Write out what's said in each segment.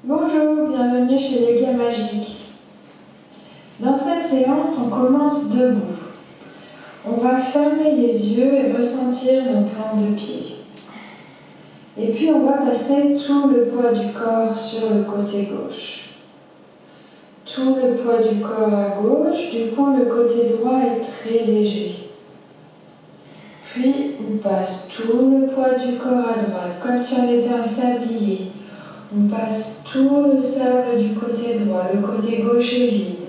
Bonjour, bienvenue chez Yoga Magique. Dans cette séance, on commence debout. On va fermer les yeux et ressentir nos plans de pied. Et puis on va passer tout le poids du corps sur le côté gauche. Tout le poids du corps à gauche, du coup le côté droit est très léger. Puis on passe tout le poids du corps à droite, comme si on était un sablier. On passe tout le sable du côté droit, le côté gauche est vide.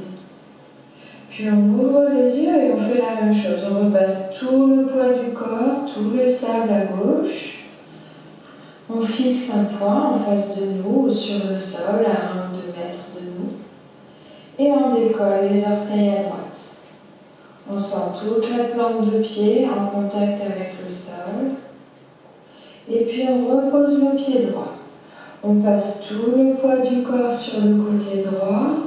Puis on ouvre les yeux et on fait la même chose. On repasse tout le poids du corps, tout le sable à gauche. On fixe un point en face de nous ou sur le sol à 1 ou 2 mètres de nous. Et on décolle les orteils à droite. On sent toute la plante de pied en contact avec le sol. Et puis on repose le pied droit. On passe tout le poids du corps sur le côté droit.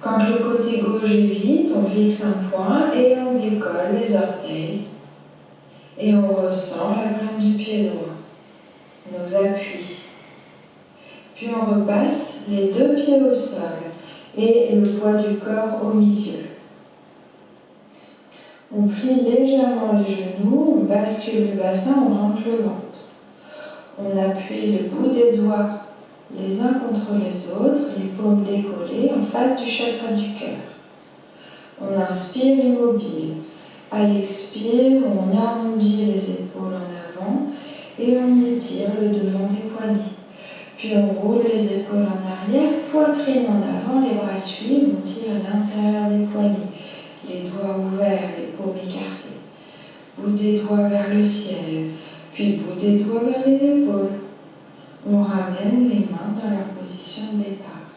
Quand le côté gauche est vide, on fixe un point et on décolle les orteils. Et on ressent la plante du pied droit, nos appuis. Puis on repasse les 2 pieds au sol et le poids du corps au milieu. On plie légèrement les genoux, on bascule le bassin, on rentre le ventre. On appuie le bout des doigts les uns contre les autres, les paumes décollées en face du chakra du cœur. On inspire immobile. À l'expire, on arrondit les épaules en avant et on étire le devant des poignets. Puis on roule les épaules en arrière, poitrine en avant, les bras suivent, on tire l'intérieur des poignets, les doigts ouverts, les paumes écartées. Bout des doigts vers le ciel, puis bout des doigts vers les épaules. On ramène les mains dans leur position de départ.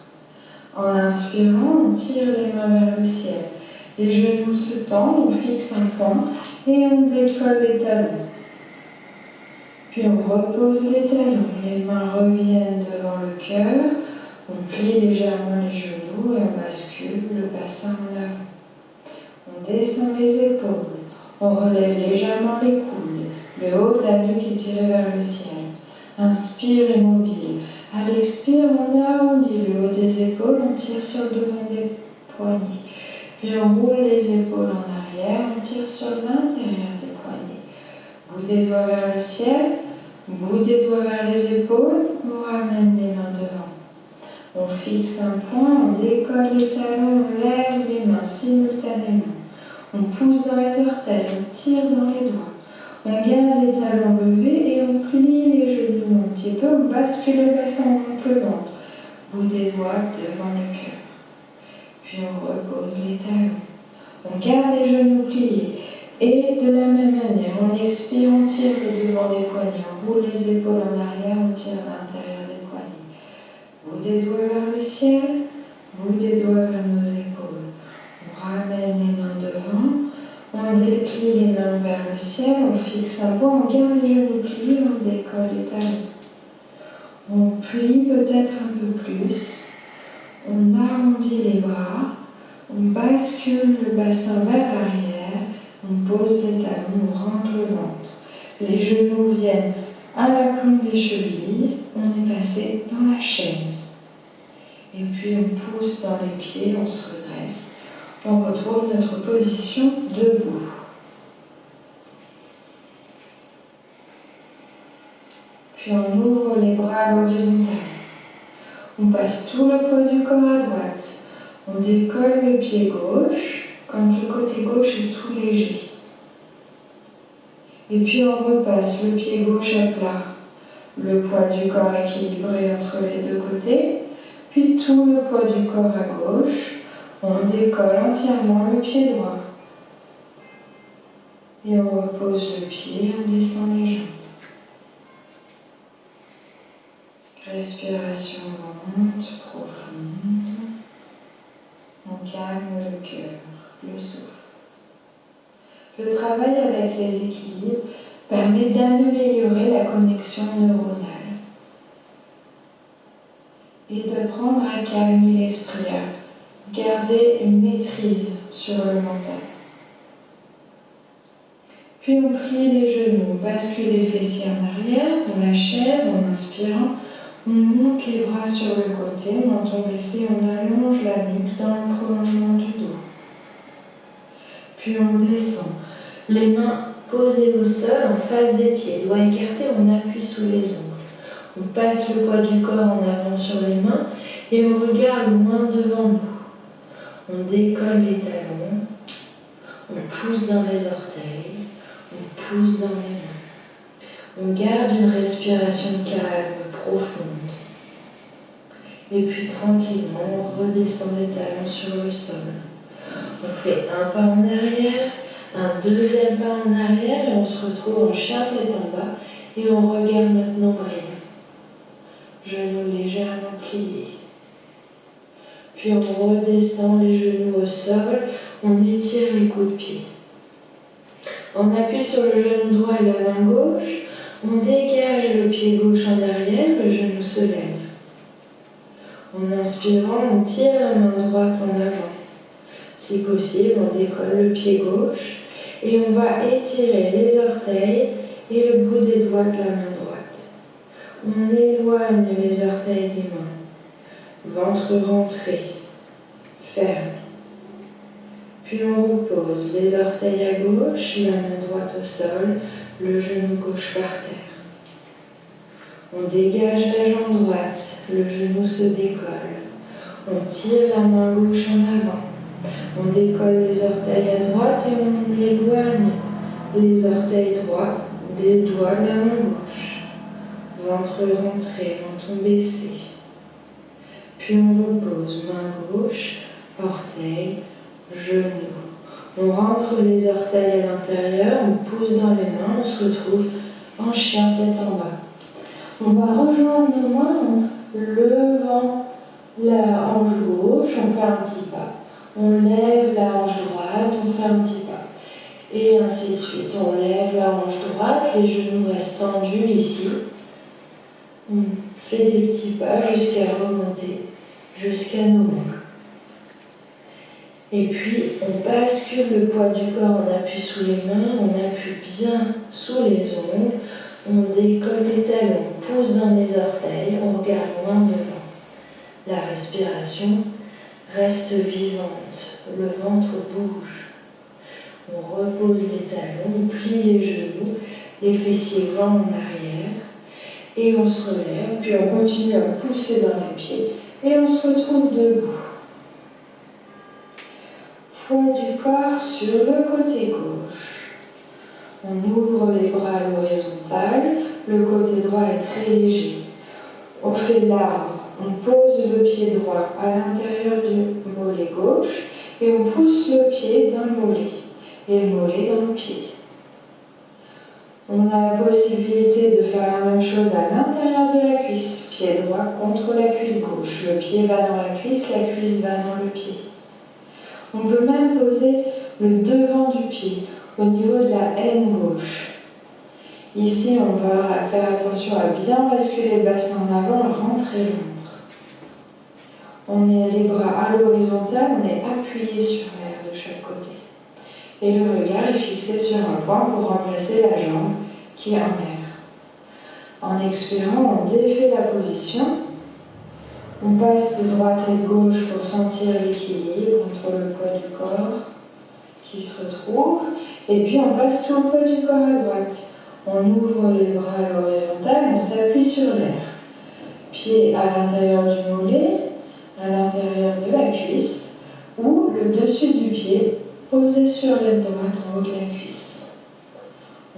En inspirant, on tire les mains vers le ciel. Les genoux se tendent, on fixe un point et on décolle les talons. Puis on repose les talons, les mains reviennent devant le cœur, on plie légèrement les genoux et on bascule le bassin en avant. On descend les épaules, on relève légèrement les coudes, le haut de la nuque est tiré vers le ciel. Inspire immobile. À l'expire, on arrondit le haut des épaules, on tire sur le devant des poignets. Puis on roule les épaules en arrière, on tire sur l'intérieur des poignets. Bout des doigts vers le ciel, bout des doigts vers les épaules, on ramène les mains devant. On fixe un point, on décolle les talons, on lève les mains simultanément. On pousse dans les orteils, on tire dans les doigts. On garde les talons levés et on plie les genoux un petit peu, on bascule le bassin, on monte le ventre. Bout des doigts devant le cœur. Puis on repose les talons. On garde les genoux pliés. Et de la même manière, on expire, on tire le devant des poignets, on roule les épaules en arrière, on tire l'intérieur des poignets. Bout des doigts vers le ciel, bout des doigts vers nos épaules. On ramène les mains devant. On déplie les mains vers le ciel, on fixe un point, on garde les genoux pliés, on décolle les talons. On plie peut-être un peu plus, on arrondit les bras, on bascule le bassin vers l'arrière, on pose les talons, on rentre le ventre. Les genoux viennent à la pointe des chevilles, on est passé dans la chaise. Et puis on pousse dans les pieds, on se redresse. On retrouve notre position debout. Puis on ouvre les bras à l'horizontale. On passe tout le poids du corps à droite. On décolle le pied gauche quand le côté gauche est tout léger. Et puis on repasse le pied gauche à plat. Le poids du corps équilibré entre les deux côtés. Puis tout le poids du corps à gauche. On décolle entièrement le pied droit. Et on repose le pied, on descend les jambes. Respiration lente, profonde. On calme le cœur, le souffle. Le travail avec les équilibres permet d'améliorer la connexion neuronale et de prendre à calmer l'esprit, à garder une maîtrise sur le mental. Puis on plie les genoux, bascule les fessiers en arrière dans la chaise en inspirant. On monte les bras sur le côté, menton baissé, on allonge la nuque dans le prolongement du dos. Puis on descend. Les mains posées au sol en face des pieds, doigts écartés, on appuie sous les ongles. On passe le poids du corps en avant sur les mains et on regarde loin devant nous. On décolle les talons, on pousse dans les orteils, on pousse dans les mains. On garde une respiration calme, profonde. Et puis tranquillement, on redescend les talons sur le sol. On fait un pas en arrière, un deuxième pas en arrière et on se retrouve en chien tête en bas et on regarde notre nombril. Genoux légèrement pliés. Puis on redescend les genoux au sol, on étire les coudes de pied. On appuie sur le genou droit et la main gauche, on dégage le pied gauche en arrière, le genou se lève. En inspirant, on tire la main droite en avant. Si possible, on décolle le pied gauche et on va étirer les orteils et le bout des doigts de la main droite. On éloigne les orteils des mains. Ventre rentré, ferme. Puis on repose les orteils à gauche, la main droite au sol, le genou gauche par terre. On dégage la jambe droite, le genou se décolle. On tire la main gauche en avant. On décolle les orteils à droite et on éloigne les orteils droits des doigts de la main gauche. Ventre rentré, menton baissé. Puis on repose main gauche, orteil, genou. On rentre les orteils à l'intérieur, on pousse dans les mains, on se retrouve en chien tête en bas. On va rejoindre nos mains en levant la hanche gauche, on fait un petit pas. On lève la hanche droite, on fait un petit pas. Et ainsi de suite. On lève la hanche droite, les genoux restent tendus ici. On fait des petits pas jusqu'à remonter, jusqu'à nos mains. Et puis, on bascule le poids du corps, on appuie sous les mains, on appuie bien sous les ongles, on décolle les talons, on pousse dans les orteils, on regarde loin devant. La respiration reste vivante, le ventre bouge. On repose les talons, on plie les genoux, les fessiers vont en arrière, et on se relève, puis on continue à pousser dans les pieds, et on se retrouve debout. Poids du corps sur le côté gauche. On ouvre les bras à l'horizontale, le côté droit est très léger. On fait l'arbre, on pose le pied droit à l'intérieur du mollet gauche et on pousse le pied dans le mollet et le mollet dans le pied. On a la possibilité de faire la même chose à l'intérieur de la cuisse, pied droit contre la cuisse gauche. Le pied va dans la cuisse va dans le pied. On peut même poser le devant du pied au niveau de la aine gauche. Ici, on va faire attention à bien basculer le bassin en avant, rentrer le ventre. On est les bras à l'horizontale, on est appuyé sur l'air de chaque côté. Et le regard est fixé sur un point pour remplacer la jambe qui est en l'air. En expirant, on défait la position. On passe de droite et de gauche pour sentir l'équilibre entre le poids du corps qui se retrouve. Et puis on passe tout le poids du corps à droite. On ouvre les bras à l'horizontale, on s'appuie sur l'air. Pied à l'intérieur du mollet, à l'intérieur de la cuisse, ou le dessus du pied posé sur l'aile droite en haut de la cuisse.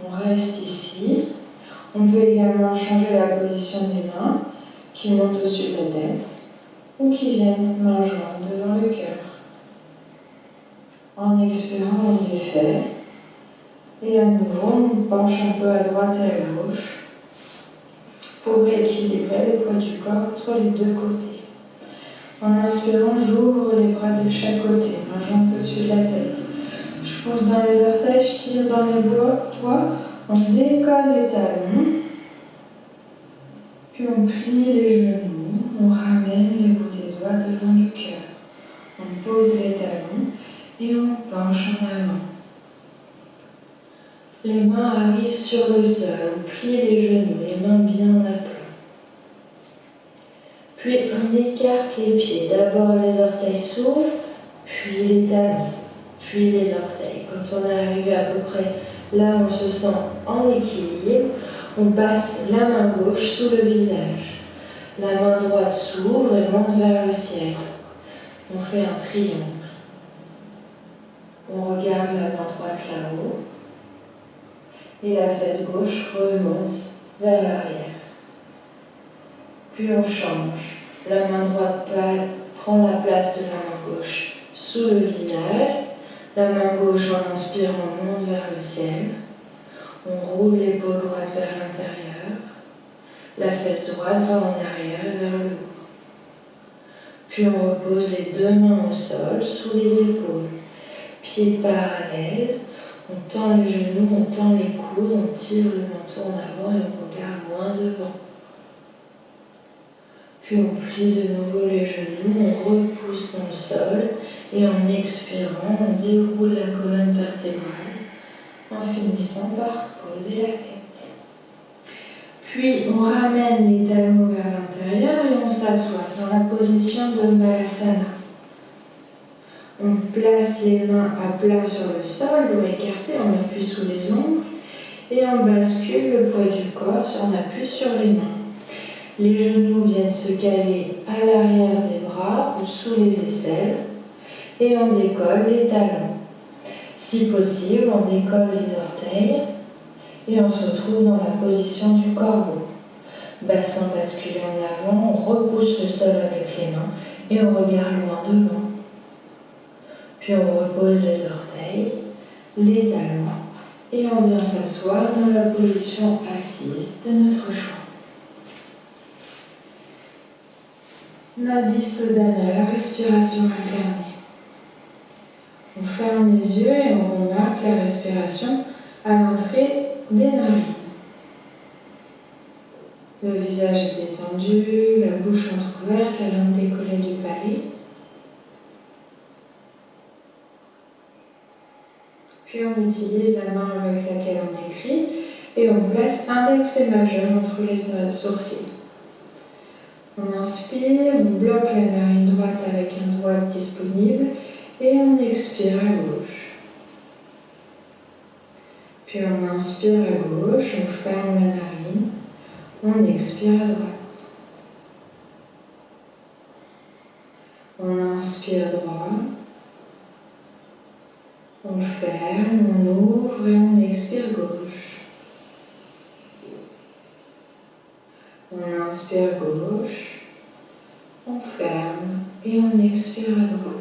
On reste ici. On peut également changer la position des mains qui montent au-dessus de la tête ou qui viennent main jointe devant le cœur. En expirant, on défait. Et à nouveau, on penche un peu à droite et à gauche pour rééquilibrer le poids du corps entre les deux côtés. En inspirant, j'ouvre les bras de chaque côté, main jointe au-dessus de la tête. Je pousse dans les orteils, je tire dans les doigts, on décolle les talons, puis on plie les genoux, on ramène les bouts des doigts devant le cœur. On pose les talons et on penche en avant. Les mains arrivent sur le sol, on plie les genoux, les mains bien à plat. écarte les pieds. D'abord les orteils s'ouvrent, puis les talons, puis les orteils. Quand on est arrivé à peu près là où on se sent en équilibre, on passe la main gauche sous le visage. La main droite s'ouvre et monte vers le ciel. On fait un triangle. On regarde la main droite là-haut. Et la fesse gauche remonte vers l'arrière. Puis on change. La main droite prend la place de la main gauche sous le visage. La main gauche, en inspirant, monte vers le ciel. On roule l'épaule droite vers l'intérieur. La fesse droite va en arrière vers le haut. Puis on repose les deux mains au sol, sous les épaules. Pieds parallèles. On tend les genoux, on tend les coudes, on tire le menton en avant et on regarde loin devant. Puis on plie de nouveau les genoux, on repousse dans le sol et en expirant, on déroule la colonne vertébrale en finissant par poser la tête. Puis on ramène les talons vers l'intérieur et on s'assoit dans la position de Malasana. On place les mains à plat sur le sol, dos écarté, on appuie sous les ongles et on bascule le poids du corps, on appuie sur les mains. Les genoux viennent se caler à l'arrière des bras ou sous les aisselles et on décolle les talons. Si possible, on décolle les orteils et on se retrouve dans la position du corbeau. Bassin basculé en avant, on repousse le sol avec les mains et on regarde loin devant. Puis on repose les orteils, les talons et on vient s'asseoir dans la position assise de notre choix. Nadi Sodhana, la respiration alternée. On ferme les yeux et on remarque la respiration à l'entrée des narines. Le visage est détendu, la bouche entrouverte, la langue décollée du palais. Puis on utilise la main avec laquelle on écrit et on place index et majeur entre les sourcils. On inspire, on bloque la narine droite avec un doigt disponible et on expire à gauche. Puis on inspire à gauche, on ferme la narine, on expire à droite. On inspire droit, on ferme, on ouvre et on expire gauche. On inspire gauche, on ferme et on expire à droite.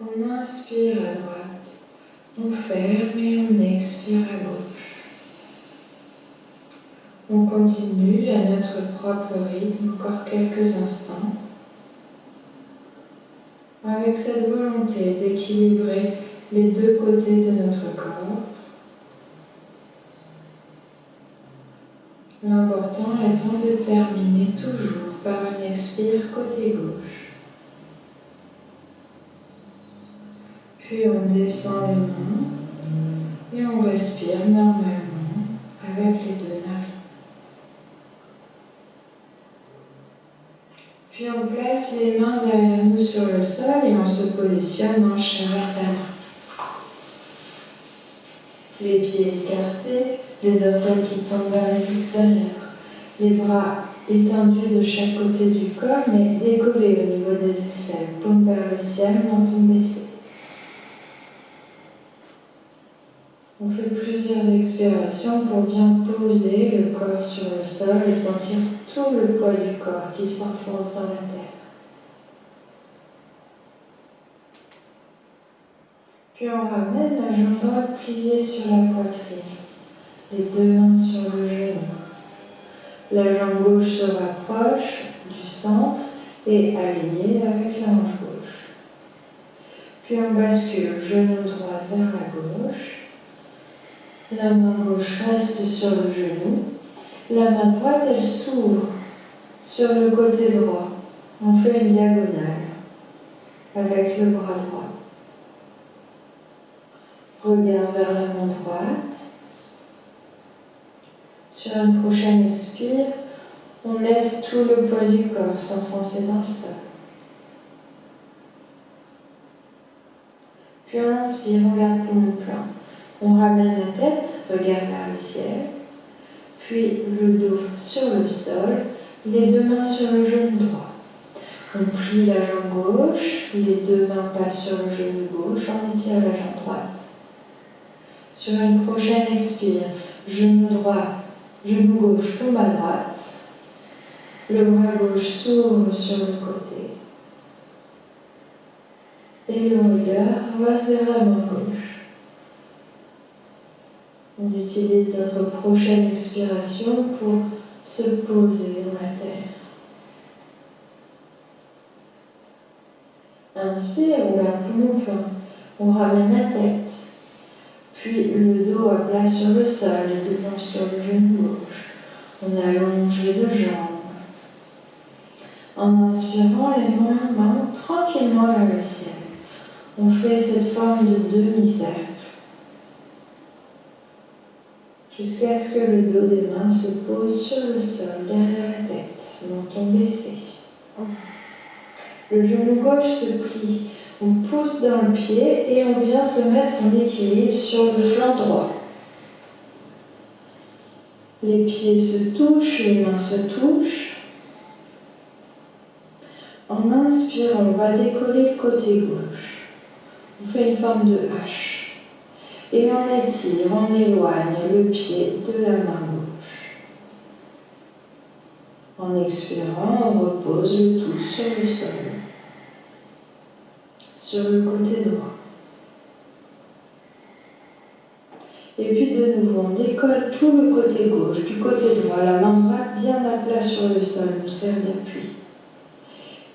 On inspire à droite, on ferme et on expire à gauche. On continue à notre propre rythme, encore quelques instants, avec cette volonté d'équilibrer les deux côtés de notre corps. L'important étant de terminer toujours par un expire côté gauche. Puis on descend les mains et on respire normalement avec les deux narines. Puis on place les mains derrière nous sur le sol et on se positionne en Shavasana. Les pieds écartés, les orteils qui tombent vers les extérieurs, les bras étendus de chaque côté du corps mais décollés au niveau des aisselles, paume vers le ciel, menton baissé. On fait plusieurs expirations pour bien poser le corps sur le sol et sentir tout le poids du corps qui s'enfonce dans la terre. Puis on ramène la jambe droite pliée sur la poitrine, les deux mains sur le genou. La jambe gauche se rapproche du centre et alignée avec la hanche gauche. Puis on bascule, genou droit vers la gauche. La main gauche reste sur le genou. La main droite, elle s'ouvre sur le côté droit. On fait une diagonale avec le bras droit. Regard vers la main droite. Sur une prochaine expire, On laisse tout le poids du corps s'enfoncer dans le sol. Puis on inspire, on garde poumon plein. On ramène la tête, regarde vers le ciel. Puis le dos sur le sol, les deux mains sur le genou droit. On plie la jambe gauche, les deux mains passent sur le genou gauche, on étire la jambe droite. Sur une prochaine expire, genou droit, genou gauche tombe à droite. Le bras gauche s'ouvre sur le côté. Et le regard va vers la main gauche. On utilise notre prochaine expiration pour se poser dans la terre. Inspire, on garde poumon plein. On ramène la tête. Puis le dos à plat sur le sol, les deux mains sur le genou gauche. On allonge les deux jambes. En inspirant, les mains montent tranquillement vers le ciel. On fait cette forme de demi-cercle. Jusqu'à ce que le dos des mains se pose sur le sol, derrière la tête, menton baissé. Le genou gauche se plie. On pousse dans le pied et on vient se mettre en équilibre sur le flanc droit. Les pieds se touchent, les mains se touchent. En inspirant, on va décoller le côté gauche. On fait une forme de H. Et on étire, on éloigne le pied de la main gauche. En expirant, on repose le tout sur le sol. Sur le côté droit. Et puis de nouveau, on décolle tout le côté gauche, du côté droit, la main droite bien à plat sur le sol, nous sert d'appui.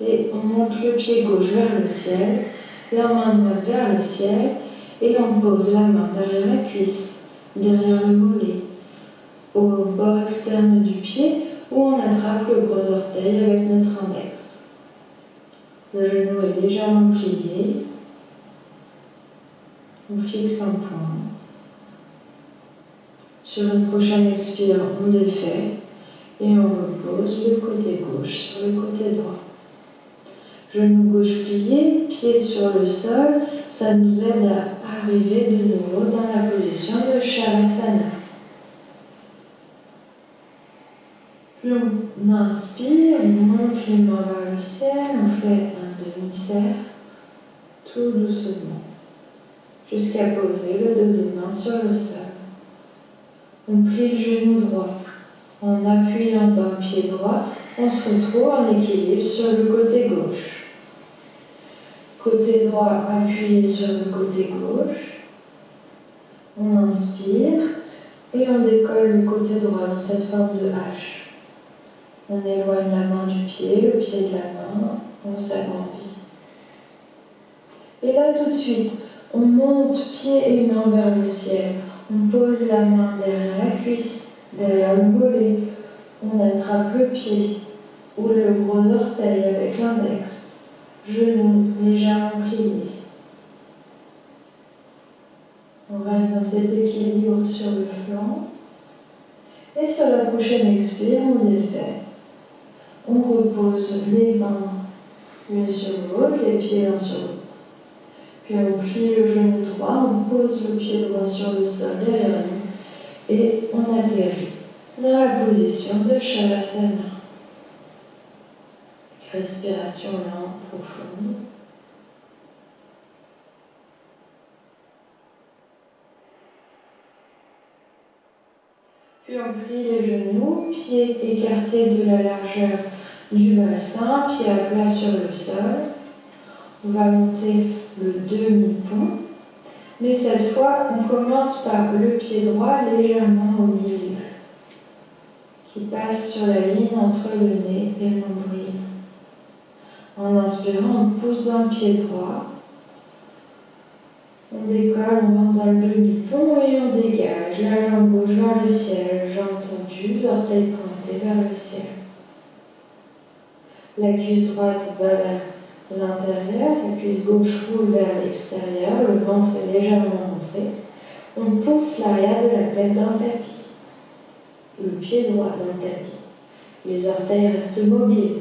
Et on monte le pied gauche vers le ciel, la main droite vers le ciel, et on pose la main derrière la cuisse, derrière le mollet, au bord externe du pied, où on attrape le gros orteil avec notre index. Le genou est légèrement plié. On fixe un point. Sur une prochaine expire, on défait et on repose le côté gauche sur le côté droit. Genou gauche plié, pied sur le sol, ça nous aide à arriver de nouveau dans la position de Shavasana. Puis on inspire, on monte les mains vers le ciel, on fait un demi-cercle, tout doucement, jusqu'à poser le dos des mains sur le sol. On plie le genou droit. En appuyant d'un pied droit, on se retrouve en équilibre sur le côté gauche. Côté droit appuyé sur le côté gauche. On inspire et on décolle le côté droit dans cette forme de H. On éloigne la main du pied, le pied de la main, on s'agrandit. Et là tout de suite, on monte pied et main vers le ciel. On pose la main derrière la cuisse, derrière le mollet. On attrape le pied ou le gros orteil avec l'index. Genou légèrement plié. On reste dans cet équilibre sur le flanc. Et sur la prochaine expire, on défait. On repose les mains l'une sur l'autre, les pieds l'un sur l'autre. Puis on plie le genou droit, on pose le pied droit sur le sol derrière nous et on atterrit dans la position de Shavasana. Respiration lente, profonde. Puis on plie les genoux, pieds écartés de la largeur du bassin, pieds à plat sur le sol. On va monter le demi-pont, mais cette fois, on commence par le pied droit légèrement au milieu, qui passe sur la ligne entre le nez et le nombril. En inspirant, on pousse dans le pied droit. On décolle, on rentre dans le demi-pont et on dégage. La jambe gauche vers le ciel, jambe tendue, l'orteil pointé vers le ciel. La cuisse droite va vers l'intérieur, la cuisse gauche roule vers l'extérieur, le ventre est légèrement rentré. On pousse l'arrière de la tête dans le tapis, le pied droit dans le tapis. Les orteils restent mobiles.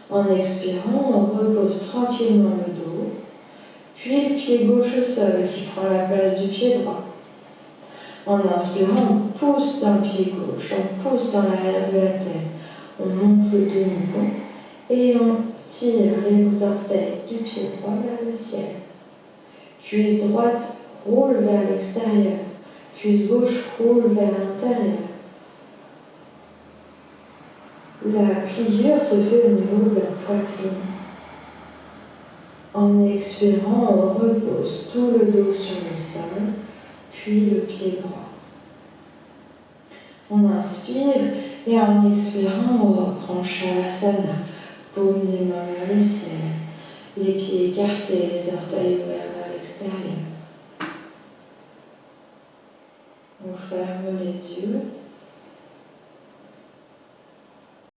En expirant, on repose tranquillement le dos, puis le pied gauche au sol qui prend la place du pied droit. En inspirant, on pousse dans le pied gauche, on pousse dans l'arrière de la tête, on monte le demi-pont et on tire les orteils du pied droit vers le ciel. Cuisse droite roule vers l'extérieur, cuisse gauche roule vers l'intérieur. La pliure se fait au niveau de la poitrine. En expirant, on repose tout le dos sur le sol, puis le pied droit. On inspire et en expirant, on reprend Shavasana, paume des mains vers le ciel, les pieds écartés, les orteils ouverts vers l'extérieur. On ferme les yeux.